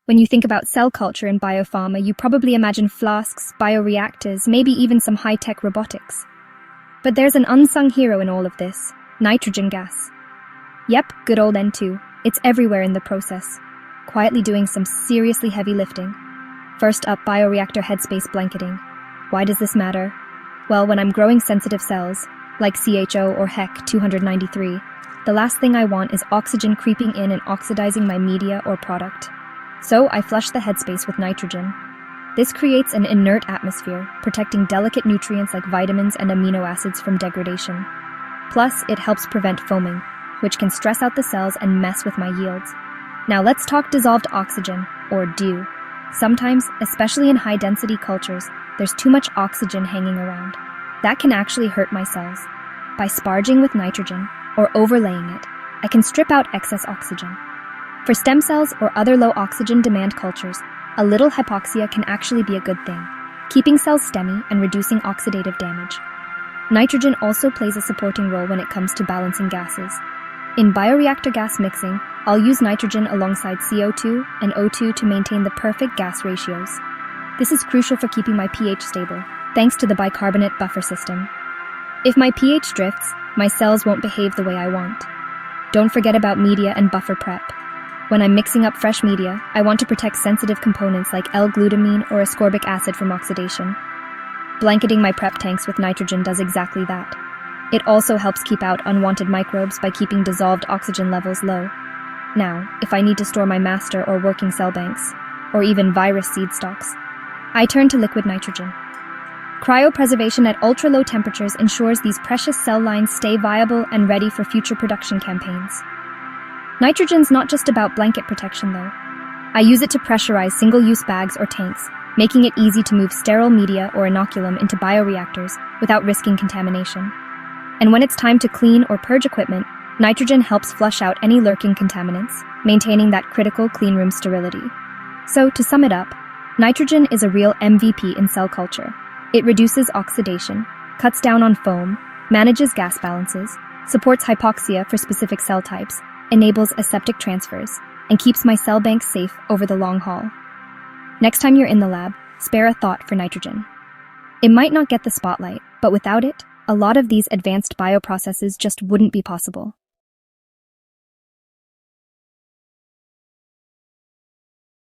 When you think about cell culture in biopharma, you probably imagine flasks, bioreactors, maybe even some high-tech robotics. But there's an unsung hero in all of this: nitrogen gas. Yep, good old N2. It's everywhere in the process, quietly doing some seriously heavy lifting. First up, bioreactor headspace blanketing. Why does this matter? Well, when I'm growing sensitive cells, like CHO or HEC 293, the last thing I want is oxygen creeping in and oxidizing my media or product. So I flush the headspace with nitrogen. This creates an inert atmosphere, protecting delicate nutrients like vitamins and amino acids from degradation. Plus, it helps prevent foaming, which can stress out the cells and mess with my yields. Now let's talk dissolved oxygen, or DO. Sometimes, especially in high-density cultures, there's too much oxygen hanging around. That can actually hurt my cells. By sparging with nitrogen, or overlaying it, I can strip out excess oxygen. For stem cells or other low-oxygen demand cultures, a little hypoxia can actually be a good thing, keeping cells stemmy and reducing oxidative damage. Nitrogen also plays a supporting role when it comes to balancing gases. In bioreactor gas mixing, I'll use nitrogen alongside CO2 and O2 to maintain the perfect gas ratios. This is crucial for keeping my pH stable, thanks to the bicarbonate buffer system. If my pH drifts, my cells won't behave the way I want. Don't forget about media and buffer prep. When I'm mixing up fresh media, I want to protect sensitive components like L-glutamine or ascorbic acid from oxidation. Blanketing my prep tanks with nitrogen does exactly that. It also helps keep out unwanted microbes by keeping dissolved oxygen levels low. Now, if I need to store my master or working cell banks, or even virus seed stocks, I turn to liquid nitrogen. Cryopreservation at ultra-low temperatures ensures these precious cell lines stay viable and ready for future production campaigns. Nitrogen's not just about blanket protection, though. I use it to pressurize single-use bags or tanks, making it easy to move sterile media or inoculum into bioreactors without risking contamination. And when it's time to clean or purge equipment, nitrogen helps flush out any lurking contaminants, maintaining that critical cleanroom sterility. So, to sum it up, nitrogen is a real MVP in cell culture. It reduces oxidation, cuts down on foam, manages gas balances, supports hypoxia for specific cell types, enables aseptic transfers, and keeps my cell banks safe over the long haul. Next time you're in the lab, spare a thought for nitrogen. It might not get the spotlight, but without it, a lot of these advanced bioprocesses just wouldn't be possible.